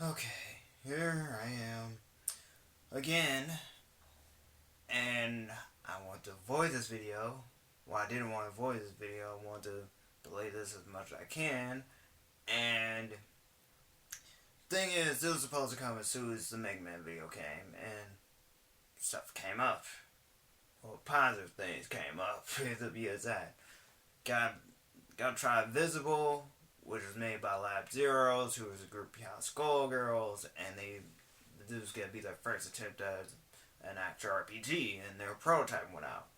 Okay, here I am again, and I want to avoid this video. Well, I didn't want to avoid this video. I want to delay this as much as I can. And thing is, this was supposed to come as soon as the Mega Man video came, and stuff came up. Well, positive things came up. To be exact, got got to try Visible, which was made by Lab Zeros, who was a group behind Skullgirls, and this was gonna be their first attempt at an actual RPG, and their prototype went out.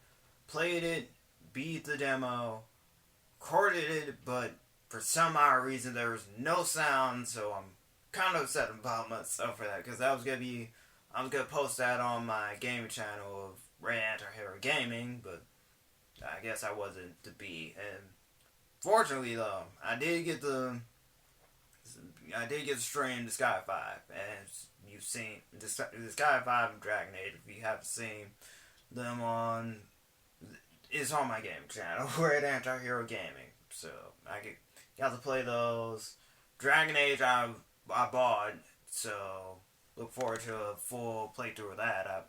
Played it, beat the demo, recorded it, but for some odd reason there was no sound, so I'm kind of upset about myself for that, because I was gonna post that on my gaming channel of Ranting Gaming, but I guess I wasn't to be. And fortunately, though, I did get to stream the Sky 5, and you've seen the Sky 5 and Dragon Age. If you haven't seen them it's on my gaming channel. We're at Anti-Hero Gaming, so got to play those. Dragon Age, I bought, so look forward to a full playthrough of that.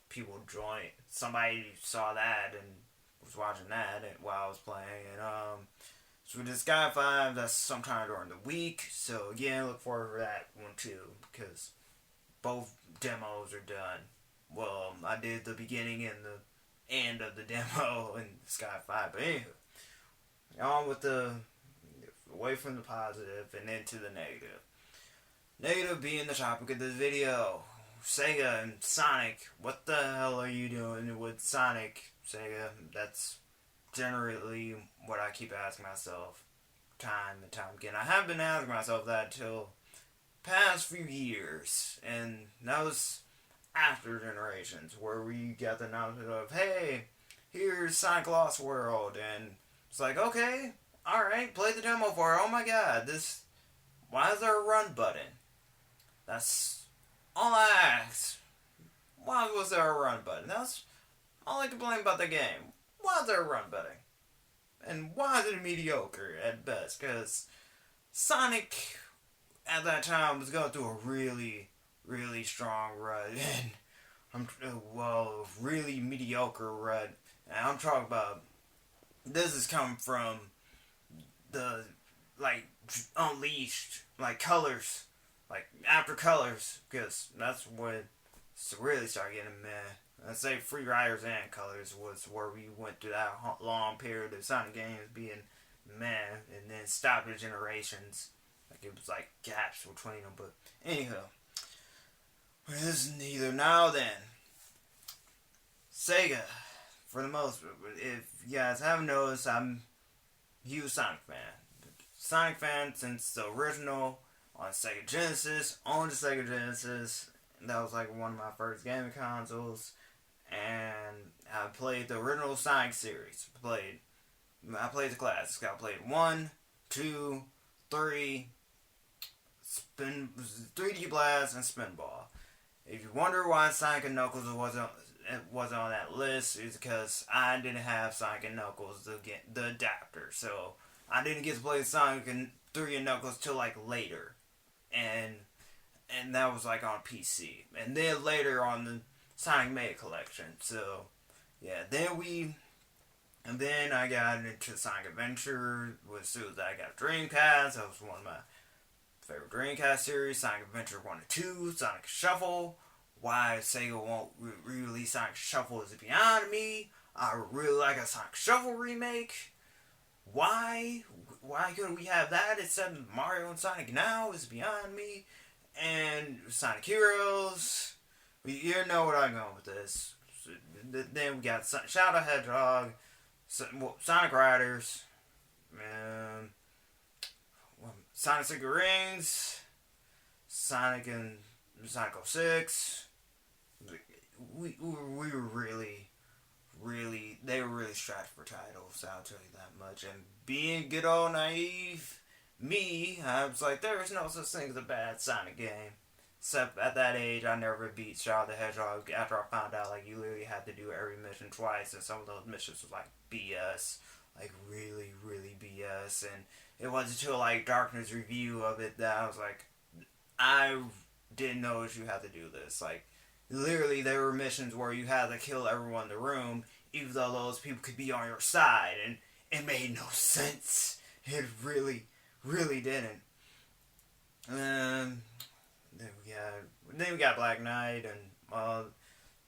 People joined. Somebody saw that and was watching that while I was playing, and so with the Sky 5, that's sometime during the week. So again, look forward to that one too, because both demos are done. Well, I did the beginning and the end of the demo in Sky 5. But anywho, on with away from the positive and into the negative. Negative being the topic of this video. Sega and Sonic. What the hell are you doing with Sonic, Sega? That's generally what I keep asking myself time and time again. I have been asking myself that till past few years, and that was after Generations, where we got the announcement of, hey, here's Sonic Lost World, and it's like, okay, alright, play the demo for it. Oh my god, why is there a run button? That's all I asked. Why was there a run button? That's all I complain about the game. Why is there a run button? And why is it mediocre at best? Because Sonic at that time was going through a really, really strong run, and really mediocre run. And I'm talking about this is coming from the like Unleashed, like Colors, like after Colors, because that's when it really started getting meh. I'd say Free Riders and Colors was where we went through that long period of Sonic games being meh, and then stopped at Generations. Like it was like gaps between them. But anyhow, this is neither now then. Sega, for the most part. If you guys haven't noticed, I'm a huge Sonic fan. Sonic fan since the original on Sega Genesis, on the Sega Genesis. That was like one of my first gaming consoles. And I played the original Sonic series. I played the classics. I played 1, 2, 3, 3D Blast, and Spinball. If you wonder why Sonic and Knuckles wasn't on that list, it's because I didn't have Sonic and Knuckles the adapter, so I didn't get to play Sonic and 3 and Knuckles till like later, and that was like on PC, and then later on the Sonic Mega Collection. So yeah, then I got into Sonic Adventure as soon as I got a Dreamcast. That was one of my favorite Dreamcast series. Sonic Adventure 1 and 2, Sonic Shuffle. Why Sega won't re-release Sonic Shuffle is beyond me. I really like a Sonic Shuffle remake. Why? Why couldn't we have that instead of Mario and Sonic now is beyond me. And Sonic Heroes. You know what I'm going with this. Then we got Shadow Hedgehog, Sonic Riders, and Sonic Secret Rings, Sonic and Sonic 06. We were really, they were really strapped for titles, I'll tell you that much. And being good old naive me, I was like, there is no such thing as a bad Sonic game. Except at that age, I never beat Shadow the Hedgehog after I found out, like, you literally had to do every mission twice, and some of those missions was, like, BS. Like, really, really BS. And it wasn't until, like, Darkness review of it that I was like, I didn't know that you had to do this. Like, literally, there were missions where you had to kill everyone in the room, even though those people could be on your side, and it made no sense. It really, really didn't. Um, then we got Black Knight, and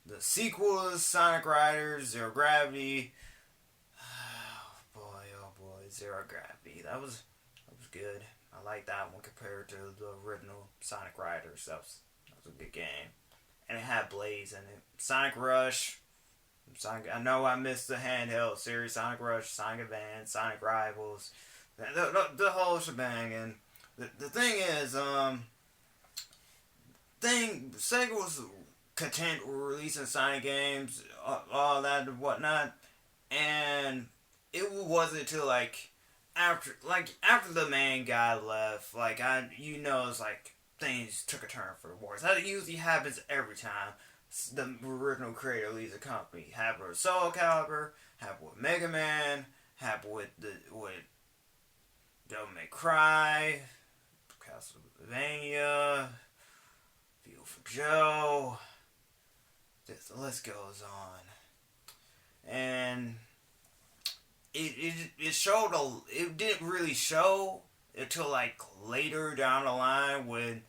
the sequel is Sonic Riders Zero Gravity. Oh boy, Zero Gravity. That was good. I like that one compared to the original Sonic Riders. That was a good game, and it had Blaze in it. Sonic Rush. I know I missed the handheld series. Sonic Rush, Sonic Advance, Sonic Rivals, the whole shebang. And the thing is, Sega was content with releasing Sonic games, all that and whatnot, and it wasn't until after the main guy left, it's like things took a turn for the worse. That usually happens every time the original creator leaves a company. Happened with Soul Calibur, happened with Mega Man, happened with Devil May Cry, Castlevania, Beautiful Joe. The list goes on, and it showed it didn't really show until like later down the line when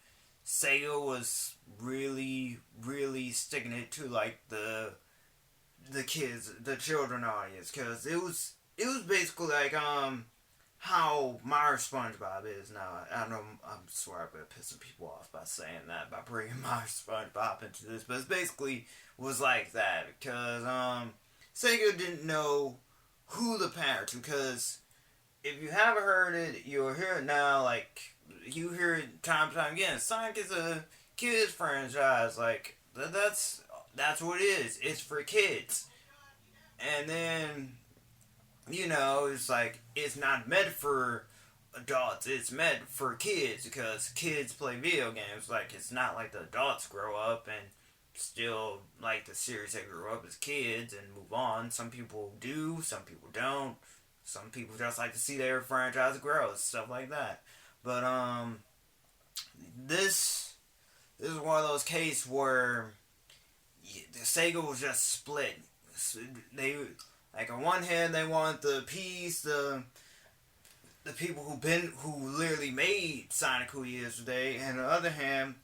Sega was really sticking it to like the kids, the children audience, because it was basically like how Myra SpongeBob is now. I know I'm sorry I'm pissing people off by saying that, by bringing Myra SpongeBob into this, but it basically was like that because Sega didn't know who the parents, because if you haven't heard it, you'll hear it now. Like, you hear it time and time again. Sonic is a kids franchise. Like, that's what it is. It's for kids. And then, it's like, it's not meant for adults. It's meant for kids because kids play video games. Like, it's not like the adults grow up and still like the series they grew up as kids and move on. Some people do, some people don't. Some people just like to see their franchise grow, stuff like that. But this is one of those cases where the Sega was just split. They, like, on one hand they want the peace, the people who literally made Sonic who he is today, and on the other hand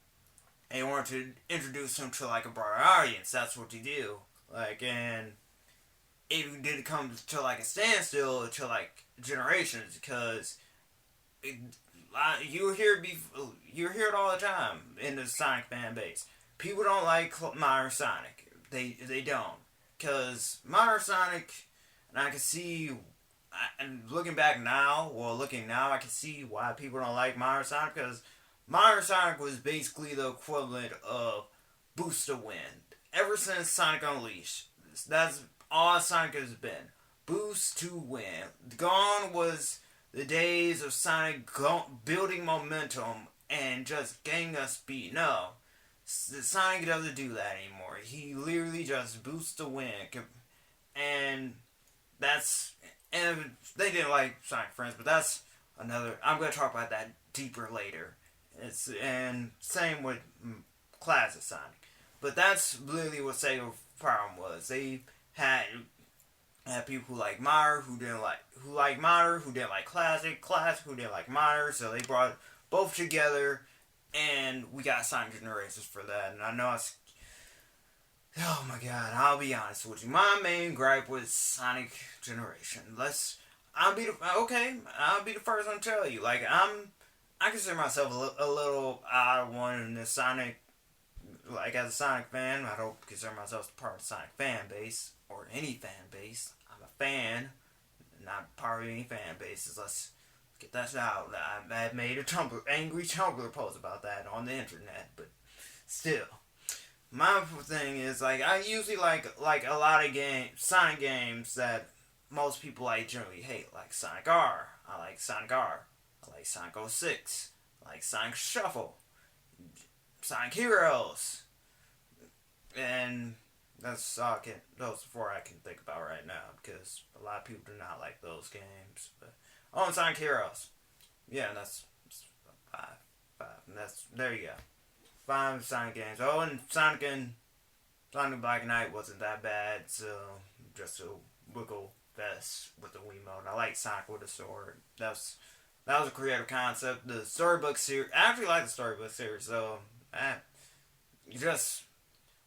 they wanted to introduce him to like a broader audience. That's what you do. Like, and it did come to like a standstill to like generations, because you hear it all the time in the Sonic fan base. People don't like modern Sonic. They don't, because modern Sonic, and I can see, and looking now, I can see why people don't like modern Sonic, because modern Sonic was basically the equivalent of Boost to Win. Ever since Sonic Unleashed, that's all Sonic has been. Boost to Win. Gone was the days of Sonic building momentum and just getting us beat. No, Sonic doesn't do that anymore. He literally just boosts to win, and they didn't like Sonic Friends, but that's another. I'm gonna talk about that deeper later. And same with Classic Sonic, but that's literally what Sega's problem was. They had people who like Modern, who like Modern, who didn't like Classic, who didn't like Modern, so they brought both together, and we got Sonic Generations for that. And I know oh my god, I'll be honest with you. My main gripe was Sonic Generation. I'll be the first one to tell you. Like, I consider myself a little out of one in the Sonic. Like, as a Sonic fan, I don't consider myself part of the Sonic fan base or any fan base. I'm a fan, not part of any fan bases. Let's get that out. I made a angry Tumblr post about that on the internet, but still, my thing is, like, I usually like a lot of Sonic games that most people generally hate, like Sonic R. I like Sonic R. I like Sonic 06. I like Sonic Shuffle. Sonic Heroes. And those four I can think about right now, because a lot of people do not like those games. But and Sonic Heroes. Yeah, and that's five. And There you go. 5 Sonic games. Oh, and Sonic Black and Knight wasn't that bad, so just a wiggle fest with the Wiimote. I like Sonic with a sword. That was a creative concept. The storybook series, I actually like the storybook series, so just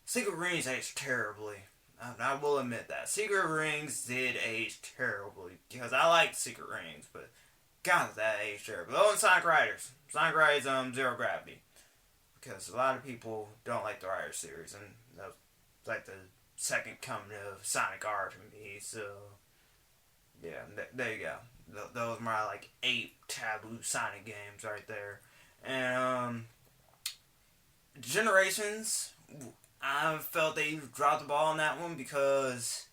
Secret Rings aged terribly. I will admit that Secret Rings did age terribly because I liked Secret Rings, but God, that aged terribly. Oh, and Sonic Riders, Zero Gravity, because a lot of people don't like the Riders series, and that was like the second coming of Sonic R to me. So yeah, there you go. Those are my like 8 taboo Sonic games right there. And Generations, I felt they dropped the ball on that one because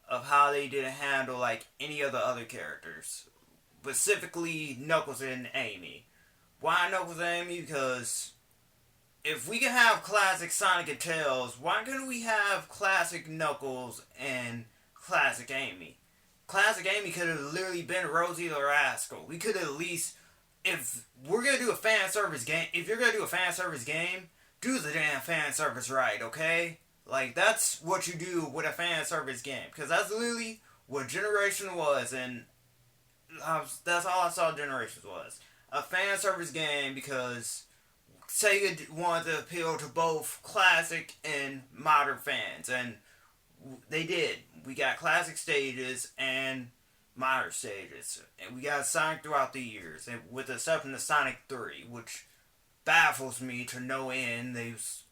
of how they didn't handle like any of the other characters, specifically Knuckles and Amy. Why Knuckles and Amy? Because if we can have classic Sonic and Tails, why couldn't we have classic Knuckles and classic Amy? Classic Amy could have literally been Rosie or Rascal. We could at least, if we're gonna do a fan service game, if you're gonna do a fan service game, do the damn fan service right, okay? Like, that's what you do with a fan service game, because that's literally what Generation was, and that's all I saw Generations was. A fan service game, because Sega wanted to appeal to both classic and modern fans, and they did. We got classic stages and modern stages, and we got Sonic throughout the years, and with the exception of Sonic 3, which baffles me to no end.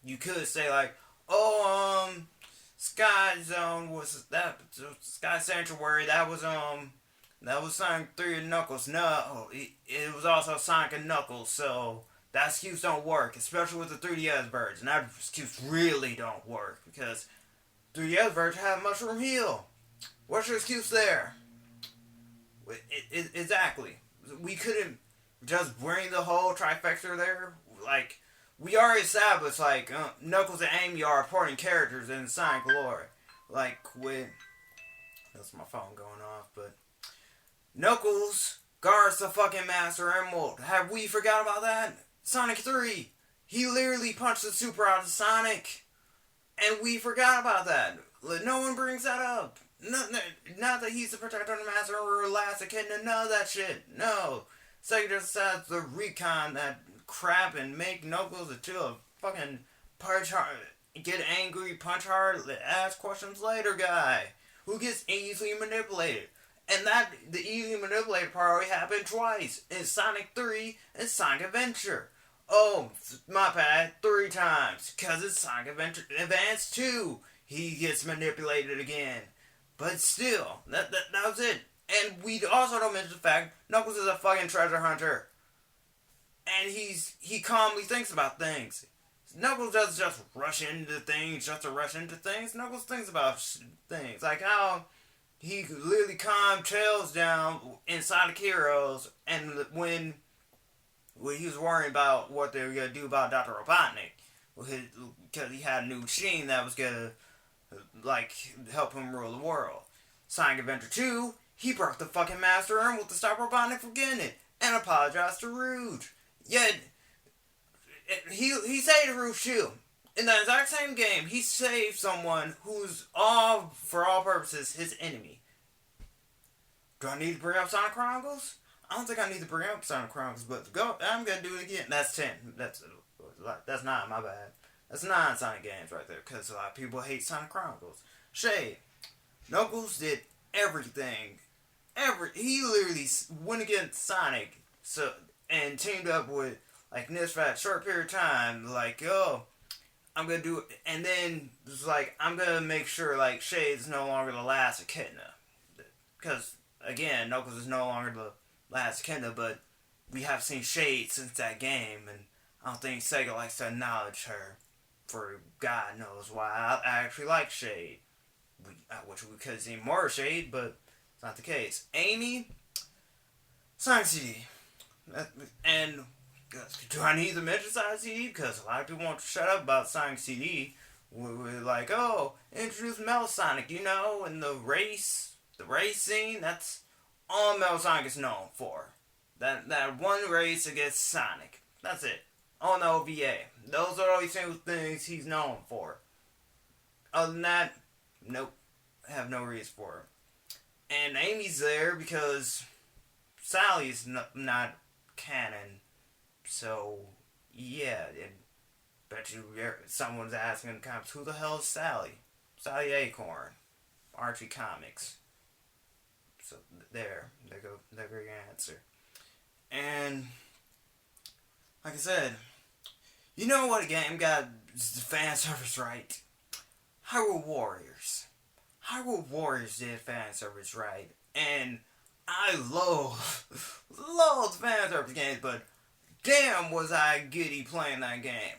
You could say like, oh, Sky Zone was that Sky Sanctuary, that was Sonic 3 and Knuckles. No, it was also Sonic and Knuckles, so that excuse don't work, especially with the 3DS version. That excuse really don't work, because 3DS version had Mushroom Hill. What's your excuse there? Exactly. We couldn't just bring the whole trifecta there. Like, we already established, like, Knuckles and Amy are important characters in Sonic lore. Like, that's my phone going off, but Knuckles guards the fucking Master Emerald. Have we forgot about that? Sonic 3, he literally punched the super out of Sonic, and we forgot about that. No one brings that up. Not that he's the protector of the Master or Elastic Kid, none of that shit. No. Sega just decides to recon that crap and make Knuckles into a fucking punch hard, get angry, punch hard, ask questions later guy who gets easily manipulated. And that, the easily manipulated part already happened twice in Sonic 3 and Sonic Adventure. Oh, my bad, 3 times, because it's Sonic Adventure Advance 2. He gets manipulated again. But still, that was it. And we also don't mention the fact Knuckles is a fucking treasure hunter. And he calmly thinks about things. Knuckles doesn't just rush into things just to rush into things. Knuckles thinks about things. Like how he literally calmed Tails down in Sonic Heroes, and when he was worrying about what they were going to do about Dr. Robotnik, because he had a new machine that was going to like help him rule the world. Sonic Adventure 2, he broke the fucking Master Emerald to stop Robotnik from getting it, and apologized to Rouge. Yet, he saved Rouge too. In the exact same game, he saved someone who's for all purposes, his enemy. Do I need to bring up Sonic Chronicles? I don't think I need to bring up Sonic Chronicles, but I'm gonna do it again. That's 10. That's 9, my bad. That's 9 Sonic games right there, because a lot of people hate Sonic Chronicles. Shade. Knuckles did everything. He literally went against Sonic, and teamed up with, like, Ness for that short period of time, like, oh, I'm gonna do it, and then it's like, I'm gonna make sure, like, Shade's no longer the last Echidna. Because, again, Knuckles is no longer the last Echidna, but we have seen Shade since that game, and I don't think Sega likes to acknowledge her. For God knows why. I actually like Shade. I wish we could have seen more Shade, but it's not the case. Amy, Sonic CD. And do I need to mention Sonic CD? Because a lot of people want to shut up about Sonic CD. We're like, oh, introduce Metal Sonic, and the race scene, that's all Metal Sonic is known for. That one race against Sonic. That's it. on the OVA. Those are the only two things he's known for. Other than that, nope. Have no reason for it. And Amy's there because Sally's not canon. So, yeah. Bet you someone's asking in the comments, who the hell is Sally? Sally Acorn. Archie Comics. So, there go your answer. And, like I said, you know what a game got the fan service right? Hyrule Warriors. Hyrule Warriors did fan service right. And I love fan service games, but damn was I giddy playing that game.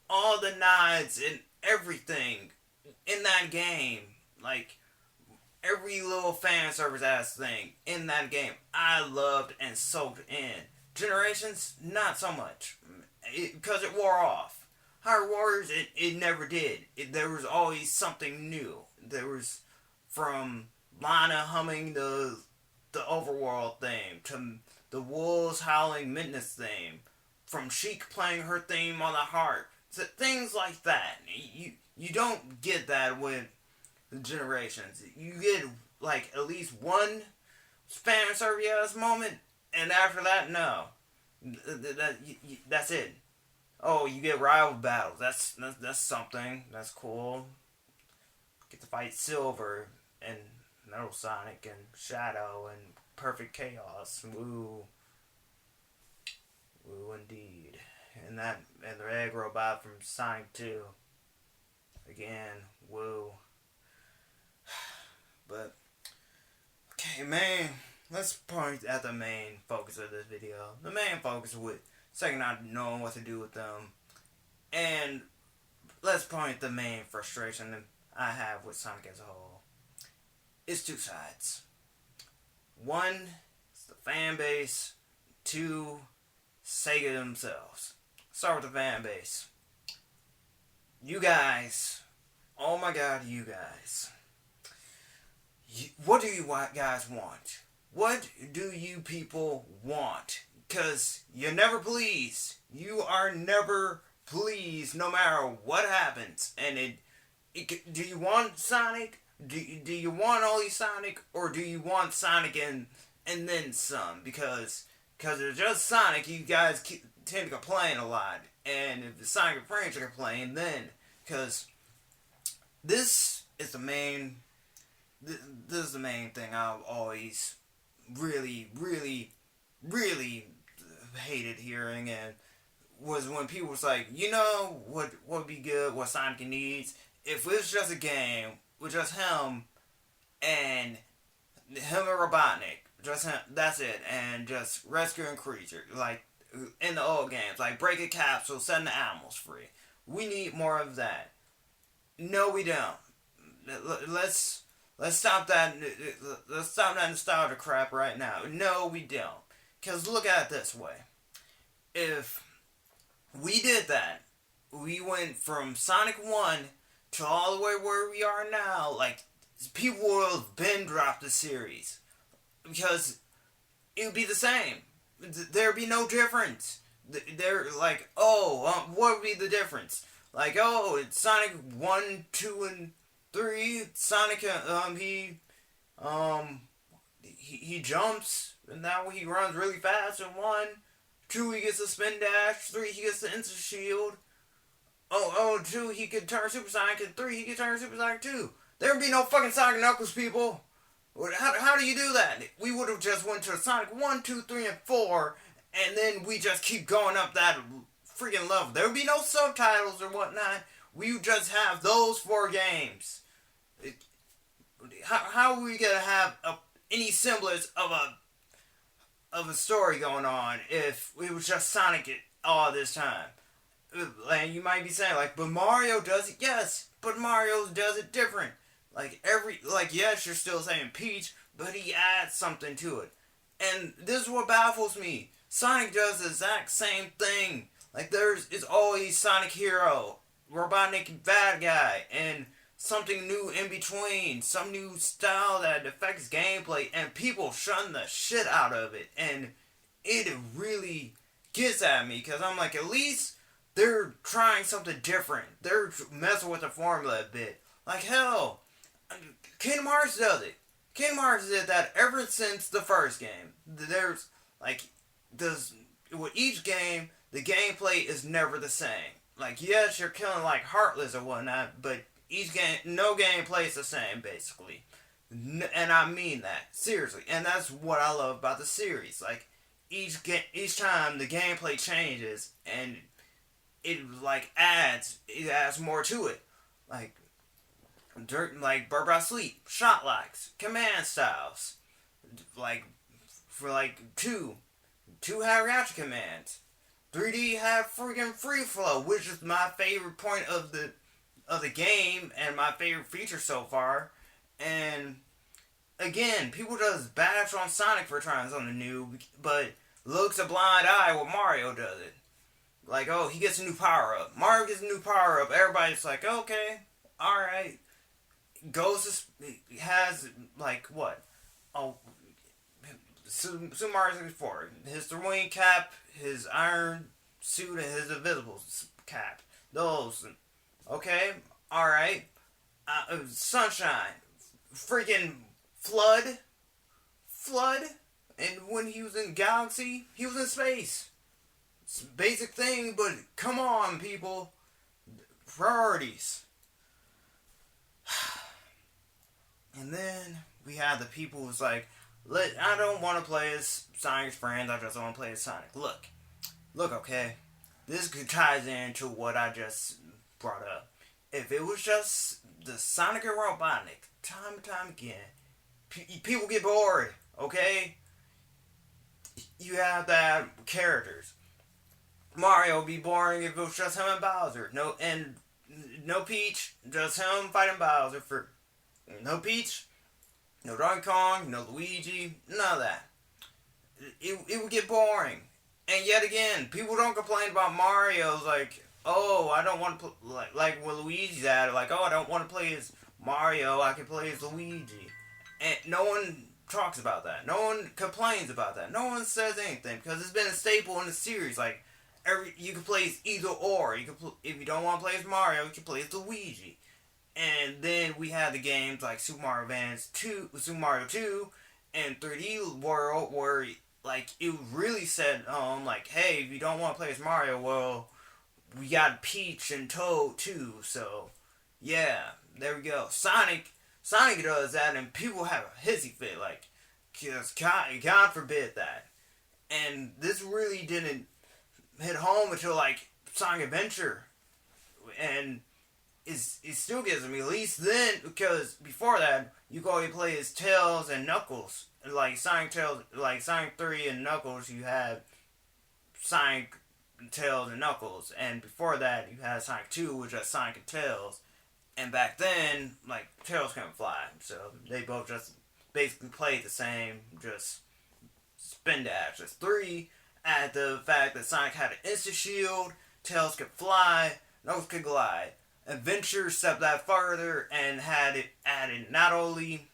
All the nods and everything in that game, like every little fan service ass thing in that game, I loved and soaked in. Generations, not so much, because it wore off. Hyrule Warriors, it never did. There was always something new. There was from Lana humming the overworld theme to the wolves howling Midness theme, from Sheik playing her theme on the harp, so things like that. You don't get that with Generations. You get like at least one fan service moment, and after that, no. That's it. Oh, you get rival battles. That's something. That's cool. Get to fight Silver and Metal Sonic and Shadow and Perfect Chaos. Woo. Woo indeed. And the egg robot from Sonic 2. Again, woo. But okay, man, let's point at the main focus of this video. The main focus with Sega not knowing what to do with them. And let's point the main frustration I have with Sonic as a whole. It's two sides. One is the fan base. Two, Sega themselves. Start with the fan base. You guys, oh my god, you guys. What do you guys want? What do you people want? Because you're never pleased. You are never pleased no matter what happens. And do you want Sonic? Do you want only Sonic? Or do you want Sonic and then some? Because it's just Sonic, you guys tend to complain a lot. And if the Sonic and Friends are complaining, then... Because this is the main... This is the main thing I've always really hated hearing, and was when people was like, you know what would be good, what Sonic needs, if it was just a game with just him and Robotnik, just him, that's it, and just rescuing creatures, like in the old games, like break a capsule, setting the animals free. We need more of that. No, we don't. Let's stop that. Let's stop that nostalgia crap right now. No, we don't. Because look at it this way. If we did that, we went from Sonic 1 to all the way where we are now, like, people would have been dropped the series. Because it would be the same. There'd be no difference. They're like, what would be the difference? Like, it's Sonic 1, 2, and 3, Sonic, he jumps, and now he runs really fast in 1. 2, he gets a spin dash. 3, he gets the instant shield. 2, he can turn Super Sonic, and 3, he can turn Super Sonic 2. There would be no fucking Sonic Knuckles, people. How do you do that? We would have just went to Sonic 1, 2, 3, and 4, and then we just keep going up that freaking level. There would be no subtitles or whatnot. We would just have those 4 games. How are we gonna have any semblance of a story going on if it was just Sonic all this time? And you might be saying, like, but Mario does it. Yes, but Mario does it different. Yes, you're still saying Peach, but he adds something to it. And this is what baffles me. Sonic does the exact same thing. Like, it's always Sonic Hero, Robotnik bad guy, and something new in between, some new style that affects gameplay, and people shun the shit out of it, and it really gets at me because I'm like, at least they're trying something different. They're messing with the formula a bit. Like hell, Kingdom Hearts does it. Kingdom Hearts did that ever since the first game. There's like does with each game the gameplay is never the same. Like yes, you're killing like Heartless or whatnot, but each game no gameplay is the same basically. And I mean that seriously, and that's what I love about the series. Like each time the gameplay changes, and it like it adds more to it. Like like Bird by Sleep, shot locks, command styles, like for like two have reaction commands. 3D have freaking free flow, which is my favorite point of the game and my favorite feature so far. And again, people just bash on Sonic for trying something new, but looks a blind eye when Mario does it. Like, oh, he gets a new power up. Mario gets a new power up. Everybody's like, okay, all right. Ghost has like what? Oh, Super Mario 64. His throwing cap, his iron suit, and his invisible cap. Those, okay, all right. Sunshine, freaking flood, and when he was in Galaxy, he was in space. It's a basic thing, but come on, people. Priorities. And then we had the people who's like, I don't want to play as Sonic's friends, I just want to play as Sonic. Look, okay? This ties into what I just brought up. If it was just the Sonic and Robotnik, time and time again, people get bored, okay? You have to have characters. Mario would be boring if it was just him and Bowser. No Peach, just him fighting Bowser for no Peach, no Donkey Kong, no Luigi, none of that. It would get boring. And yet again, people don't complain about Mario's like, oh, I don't want to play, like when Luigi's at it, like, oh, I don't want to play as Mario, I can play as Luigi. And no one talks about that. No one complains about that. No one says anything because it's been a staple in the series. Like, you can play as either or. If you don't want to play as Mario, you can play as Luigi. And then we had the games like Super Mario Advance 2, Super Mario 2, and 3D World where like it really said like, hey, if you don't want to play as Mario, well, we got Peach and Toad too. So yeah, there we go. Sonic does that, and people have a hissy fit. Like, cause God forbid that. And this really didn't hit home until like Sonic Adventure, and it still gets me, at least then, because before that, you go and play as Tails and Knuckles. Like Sonic 3 and Knuckles, you had Sonic, Tails, and Knuckles. And before that, you had Sonic 2, which was Sonic and Tails. And back then, like, Tails couldn't fly. So they both just basically played the same, just spin dash. Just 3 added the fact that Sonic had an instant shield, Tails could fly, Knuckles could glide. Adventure stepped that further and had it added not only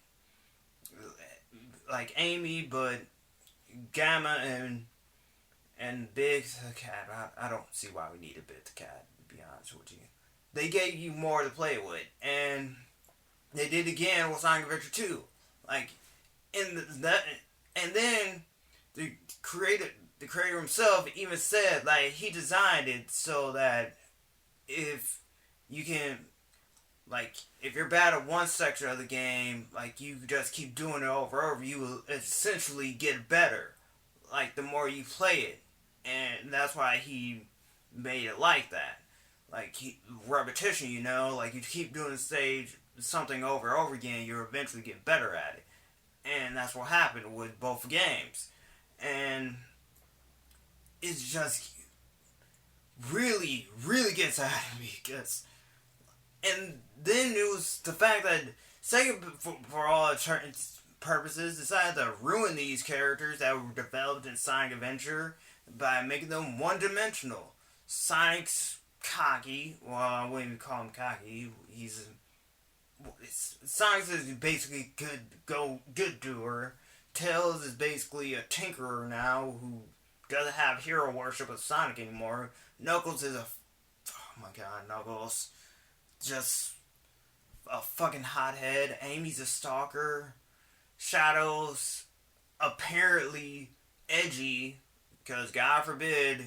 like Amy, but Gamma and Big the Cat. I don't see why we needed Big the Cat, to be honest with you. They gave you more to play with, and they did again with Sonic Adventure 2. Like and then the creator himself even said like he designed it so that if you can, like, if you're bad at one section of the game, like, you just keep doing it over and over, you will essentially get better, like, the more you play it. And that's why he made it like that. Like, repetition, you know? Like, you keep doing the stage, something over and over again, you'll eventually get better at it. And that's what happened with both games. And it's just really, really gets out of me, because... And then it was the fact that Sega, for all intents purposes, decided to ruin these characters that were developed in Sonic Adventure by making them one-dimensional. Sonic's cocky. Well, I wouldn't even call him cocky. Sonic is basically good doer. Tails is basically a tinkerer now who doesn't have hero worship with Sonic anymore. Knuckles is oh my god, Knuckles, just a fucking hothead. Amy's a stalker. Shadow's apparently edgy, because God forbid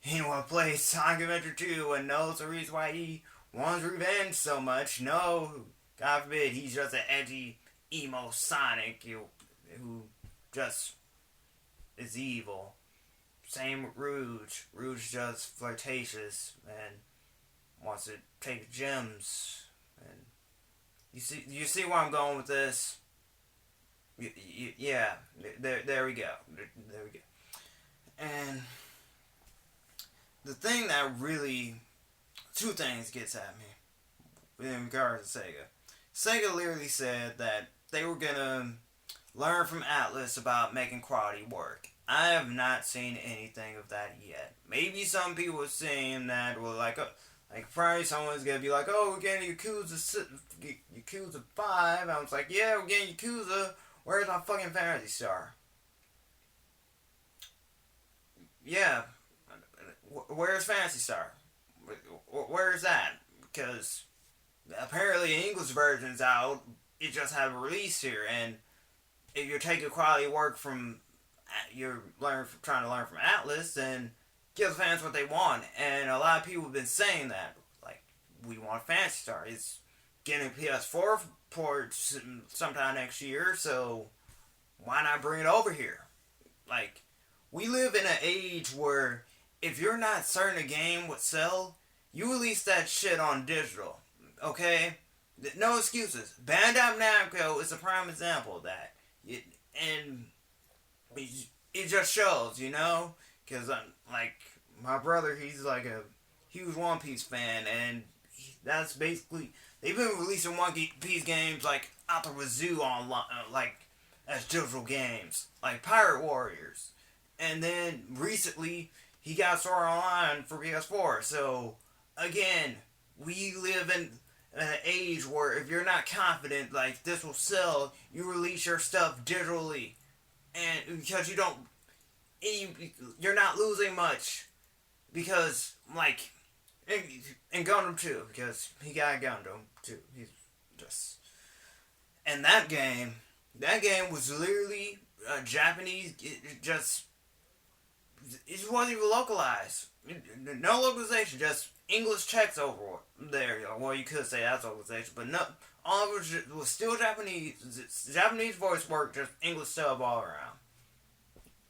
anyone plays Sonic Adventure 2 and knows the reason why he wants revenge so much. No, God forbid, he's just an edgy, emo Sonic who just is evil. Same with Rouge. Rouge just flirtatious and wants to take gems. And you see where I'm going with this? Yeah, there we go. There we go. And the thing that really, two things gets at me in regards to Sega. Sega literally said that they were gonna learn from Atlas about making quality work. I have not seen anything of that yet. Maybe some people are saying that, well, like probably someone's gonna be like, oh, we're getting Yakuza 5. I was like, yeah, we're getting Yakuza. Where's my fucking Phantasy Star? Yeah, where's Phantasy Star? Where's that? Because apparently the English version's out. It just had a release here, and if you're taking quality work from, trying to learn from Atlas, then give the fans what they want. And a lot of people have been saying that, like, we want Phantasy Star. It's getting PS4 ports sometime next year, so why not bring it over here? Like, we live in an age where if you're not certain a game would sell, you release that shit on digital, okay? No excuses. Bandai Namco is a prime example of that. And it just shows, you know? Because, like, my brother, he's like a huge One Piece fan, and that's basically, they've been releasing One Piece games, like, out the wazoo online, like, as digital games. Like, Pirate Warriors. And then, recently, he got Sword Online for PS4. So, again, we live in an age where if you're not confident, like, this will sell, you release your stuff digitally. And because you're not losing much. Because, like, in Gundam 2, because he got Gundam 2. He's just... And that game was literally Japanese, it wasn't even localized. No localization, just English text over there. Well, you could say that's localization, but no, all of it was still Japanese. Japanese voice work, just English sub all around.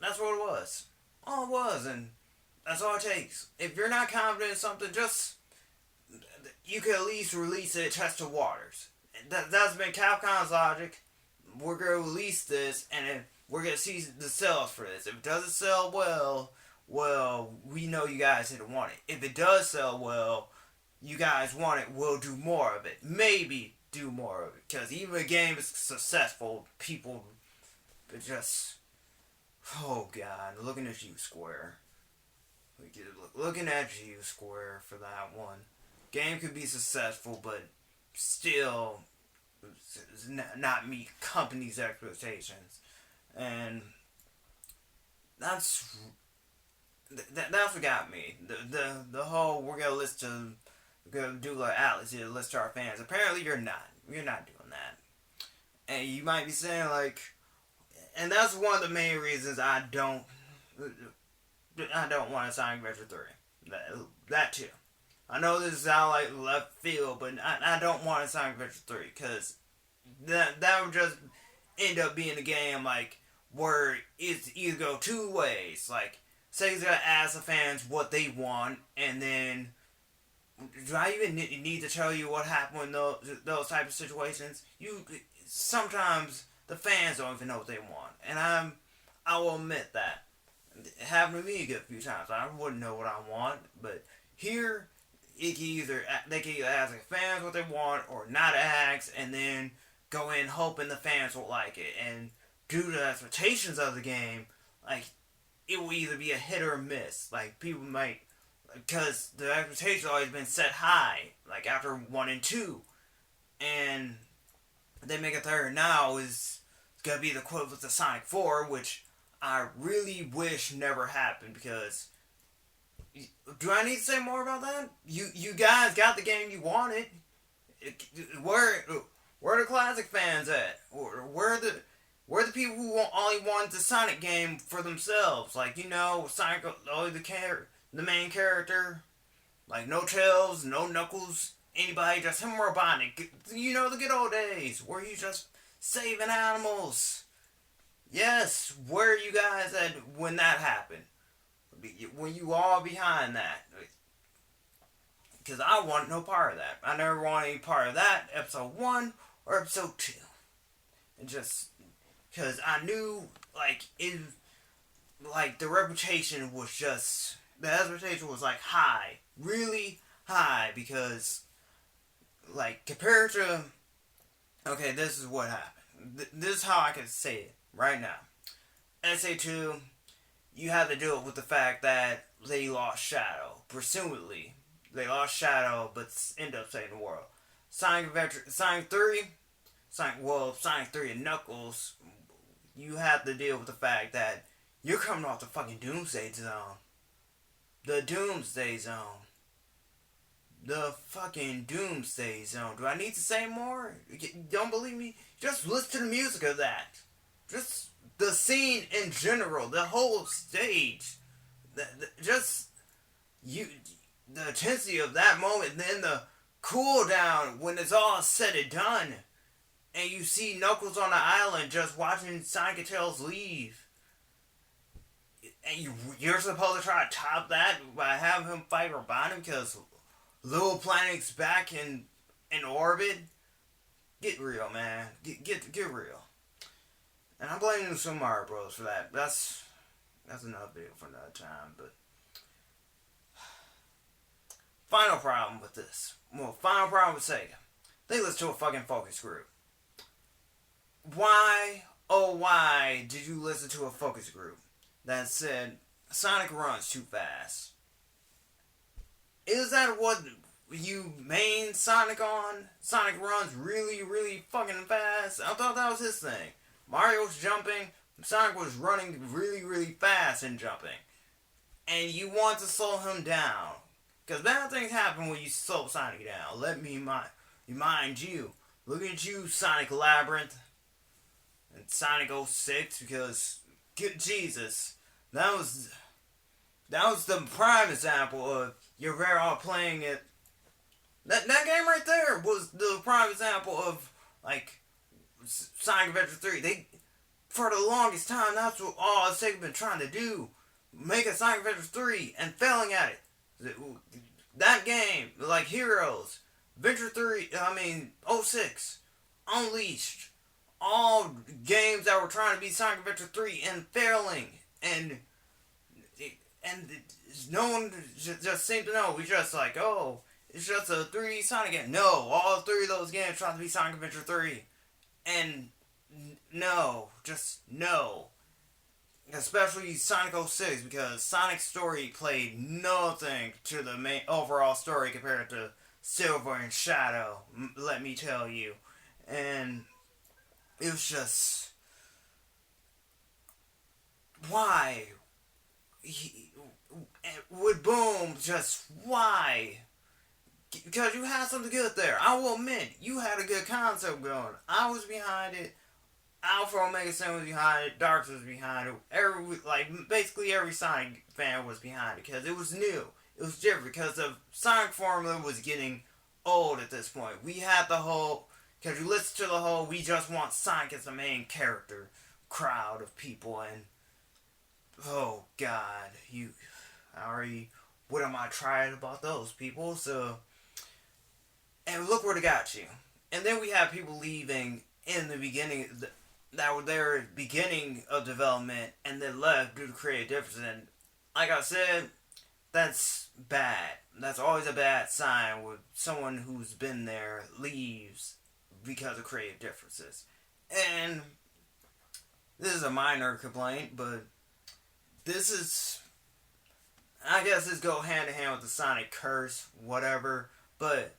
That's what it was. All it was, and that's all it takes. If you're not confident in something, you can at least release it, test the waters. That's been Capcom's logic. We're going to release this, and we're going to see the sales for this. If it doesn't sell well, we know you guys didn't want it. If it does sell well, you guys want it, we'll do more of it. Maybe do more of it. Because even if a game is successful, people just... Oh, God. Looking at you, Square. Looking at you, Square, for that one. Game could be successful, but still not meet company's expectations. And that's what got me. The whole, we're gonna do like Atlas here, list to our fans. Apparently you're not doing that. And you might be saying, like, and that's one of the main reasons I don't want a Sonic Adventure 3. That too. I know this is out like left field, but I don't want a Sonic Adventure 3, because that would just end up being a game like where it's either go two ways. Like, Sega's gonna ask the fans what they want, and then do I even need to tell you what happened in those type of situations? Sometimes the fans don't even know what they want, and I will admit that it happened to me a good few times. I wouldn't know what I want, but here they can either ask the fans what they want or not ask, and then go in hoping the fans will like it. And due to the expectations of the game, like, it will either be a hit or a miss. Like, people might, because the expectations have always been set high, like after 1 and 2, and they make a third now is gonna be the equivalent to Sonic 4, which I really wish never happened because. Do I need to say more about that? You guys got the game you wanted. Where where the classic fans at? Where the people who only wanted the Sonic game for themselves? Like Sonic, only the main character. Like no Tails, no Knuckles, anybody, just him or Robotnik. The good old days where you just saving animals. Yes, where are you guys at when that happened? When you all behind that? Because I want no part of that. I never want any part of that, episode 1 or episode 2. And just because I knew, the reputation was just, the expectation was, high. Really high, because, compared to, okay, this is what happened. This is how I can say it right now. SA2, you have to deal with the fact that they lost Shadow. Presumably, they lost Shadow, but end up saving the world. Sonic 3, Sonic 3 and Knuckles, you have to deal with the fact that you're coming off the fucking Doomsday Zone. The Doomsday Zone. The fucking Doomsday Zone. Do I need to say more? Don't believe me? Just listen to the music of that. Just the scene in general, the whole stage. The intensity of that moment, and then the cool down when it's all said and done. And you see Knuckles on the island just watching Sonic and Tails leave. And you're supposed to try to top that by having him fight Robotnik because Little Planet's back in orbit. Get real, man. Get real. And I'm blaming the Super Mario Bros. For that. That's another video for another time, but final problem with this. Well, final problem with Sega. They listen to a fucking focus group. Why, oh why, did you listen to a focus group that said Sonic runs too fast? Is that what you main Sonic on? Sonic runs really, really fucking fast? I thought that was his thing. Mario was jumping, Sonic was running really, really fast and jumping. And you want to slow him down. Because bad things happen when you slow Sonic down. Let me remind you. Look at you, Sonic Labyrinth. And Sonic 06, because, Jesus, that was the prime example of you're very all playing it. That game right there was the prime example of, Sonic Adventure 3. For the longest time, that's what all Sega been trying to do. Make a Sonic Adventure 3 and failing at it. That game, Heroes, Adventure 3, 06, Unleashed, all games that were trying to be Sonic Adventure 3 and failing, and no one just seemed to know. We just it's just a 3D Sonic game. No, all 3 of those games trying to be Sonic Adventure 3, and no, just no. Especially Sonic 06, because Sonic's story played nothing to the main overall story compared to Silver and Shadow, let me tell you. And it was just, why? With Boom, just why? Because you had something good there. I will admit, you had a good concept going. I was behind it. Alpha Omega 7 was behind it. Darks was behind it. Basically every Sonic fan was behind it. Because it was new. It was different. Because the Sonic formula was getting old at this point. We had the whole, because you listen to the whole, we just want Sonic as the main character crowd of people. And, oh God, what am I trying about those people? So, and look where they got you. And then we have people leaving in the beginning, that were there at the beginning of development and then left due to creative differences. And like I said, that's bad. That's always a bad sign when someone who's been there leaves because of creative differences. And this is a minor complaint, but this is, I guess this go hand in hand with the Sonic curse, whatever. But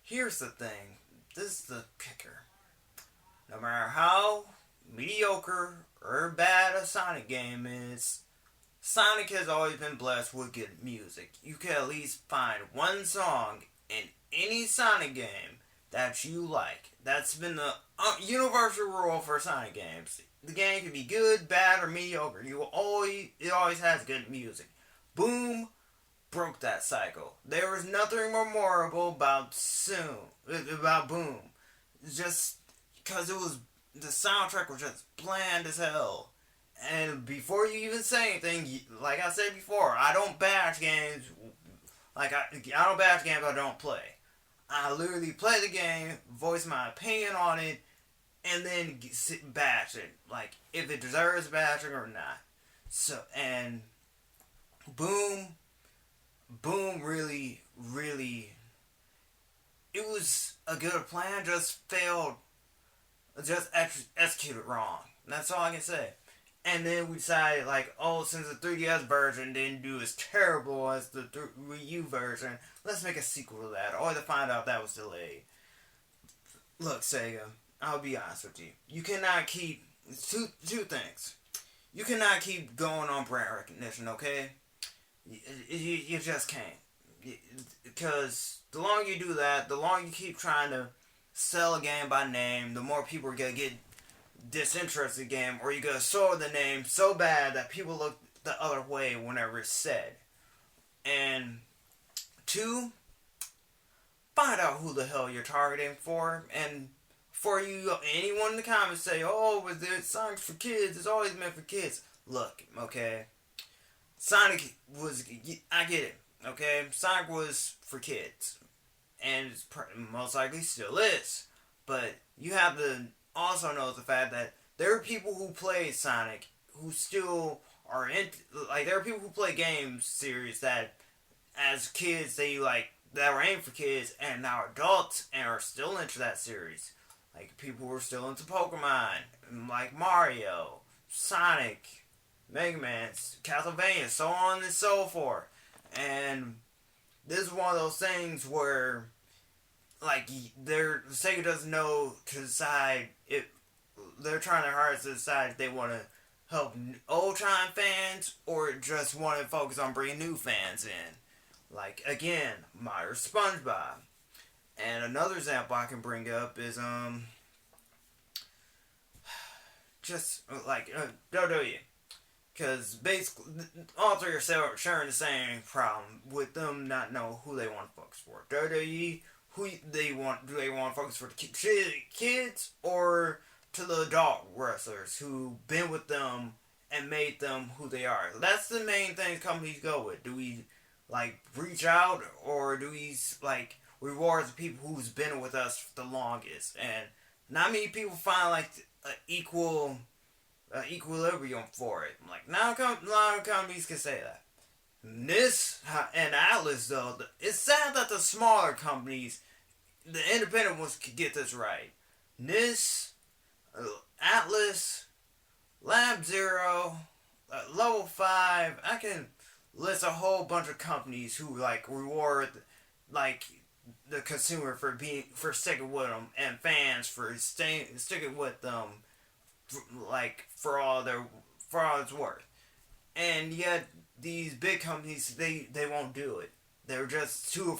here's the thing. This is the kicker. No matter how mediocre or bad a Sonic game is, Sonic has always been blessed with good music. You can at least find one song in any Sonic game that you like. That's been the universal rule for Sonic games. The game can be good, bad, or mediocre. It always has good music. Boom broke that cycle. There was nothing memorable about Boom. Just because the soundtrack was just bland as hell. And before you even say anything, like I said before, I don't bash games. I don't bash games I don't play. I literally play the game, voice my opinion on it, and then bash it. Like, if it deserves bashing or not. So, and Boom, Boom really, really, it was a good plan, just failed, just executed wrong. That's all I can say. And then we decided, like, oh, since the 3DS version didn't do as terrible as the Wii U version, let's make a sequel to that. Only to find out that was delayed. Look, Sega, I'll be honest with you. You cannot keep two things. You cannot keep going on brand recognition, okay? You just can't. Because the longer you do that, the longer you keep trying to sell a game by name, the more people are going to get disinterested game, or you gotta soil the name so bad that people look the other way whenever it's said. And two, find out who the hell you're targeting for. And for you, anyone in the comments say, oh, was it Sonic's for kids? It's always meant for kids. Look, okay, Sonic was, I get it, okay, Sonic was for kids, and it's most likely still is. But you have to also knows the fact that there are people who play Sonic who still are there are people who play games series that as kids they like that were aimed for kids and now are adults and are still into that series. Like people who are still into Pokemon, like Mario, Sonic, Mega Man, Castlevania, so on and so forth. And this is one of those things where like Sega doesn't know to decide if they're trying their hardest to decide if they want to help old time fans or just want to focus on bringing new fans in. Like again, Mario, SpongeBob, and another example I can bring up is just like WWE, because basically all three are sharing the same problem with them not know who they want to focus for. WWE. Who they want? Do they want to focus for the kids or to the adult wrestlers who been with them and made them who they are? That's the main thing companies go with. Do we like reach out or do we like reward the people who's been with us the longest? And not many people find like equilibrium for it. Like not a lot of companies can say that. This and Atlas though, it's sad that the smaller companies, the independent ones, could get this right. NIS, Atlas, Lab Zero, Level 5. I can list a whole bunch of companies who like reward like the consumer for sticking with them and fans for sticking with them, for all it's worth. And yet these big companies they won't do it. They're too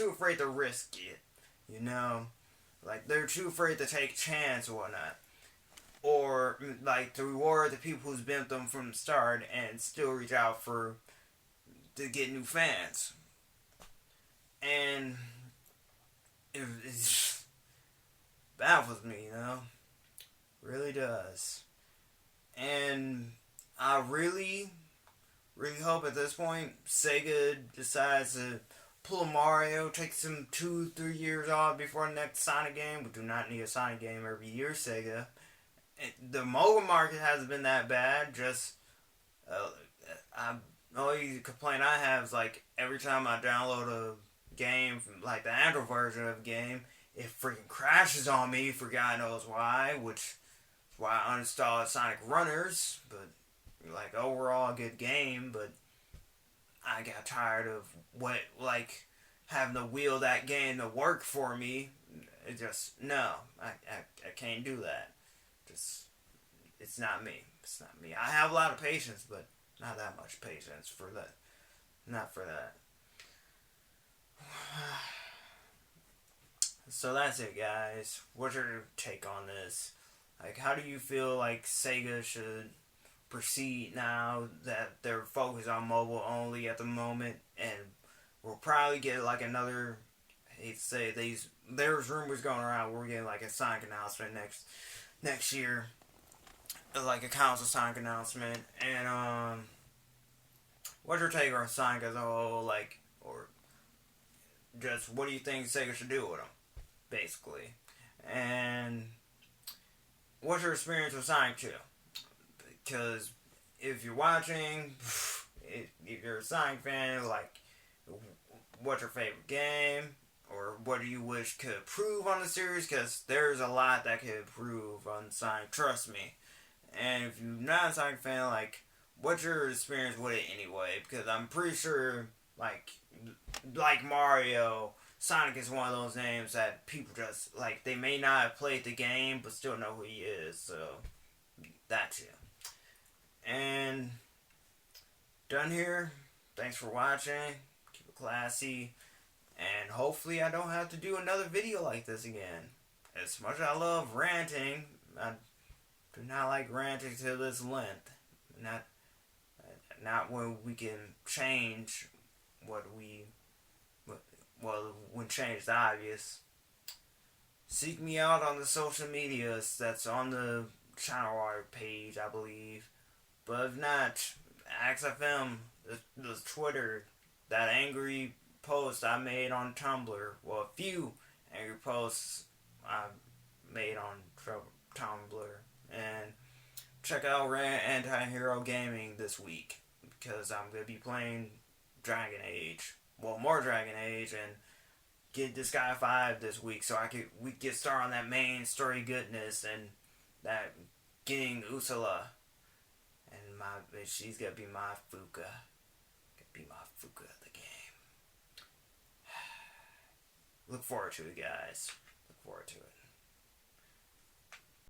afraid to risk it. You know, like they're too afraid to take a chance or whatnot, or like to reward the people who's been with them from the start and still reach out to get new fans. And it baffles me, really does. And I really hope at this point Sega decides to pull a Mario, takes them 2-3 years off before the next Sonic game. We do not need a Sonic game every year, Sega. The mobile market hasn't been that bad. Just the only complaint I have is like every time I download a game, like the Android version of a game, it freaking crashes on me for God knows why. Which is why I uninstalled Sonic Runners. But like overall a good game, but I got tired of having to wheel that game to work for me. It just, no, I can't do that. Just it's not me. It's not me. I have a lot of patience, but not that much patience for that. Not for that. So that's it, guys. What's your take on this? Like, how do you feel like Sega should proceed now that they're focused on mobile only at the moment, and we'll probably get like another. I hate to say these. There's rumors going around. We're getting like a Sonic announcement next year, like a console Sonic announcement, and what's your take on Sonic as a whole? Like, or just what do you think Sega should do with them, basically, and what's your experience with Sonic 2? Because if you're watching, if you're a Sonic fan, like, what's your favorite game? Or what do you wish could improve on the series? Because there's a lot that could improve on Sonic, trust me. And if you're not a Sonic fan, like, what's your experience with it anyway? Because I'm pretty sure, like Mario, Sonic is one of those names that people just, like, they may not have played the game, but still know who he is, so that's you. And done here. Thanks for watching. Keep it classy. And hopefully I don't have to do another video like this again. As much as I love ranting, I do not like ranting to this length. Not when we can change when change is obvious. Seek me out on the social medias. That's on the channel art page, I believe. But if not, XFM, the Twitter, that angry post I made on Tumblr. Well, a few angry posts I made on Tumblr. And check out Anti-Hero Gaming this week, because I'm going to be playing Dragon Age. Well, more Dragon Age, and get this guy 5 this week, so we get started on that main story goodness, and that getting Ursula. And she's gonna be my Fuka. Gonna be my Fuka of the game. Look forward to it, guys. Look forward to it.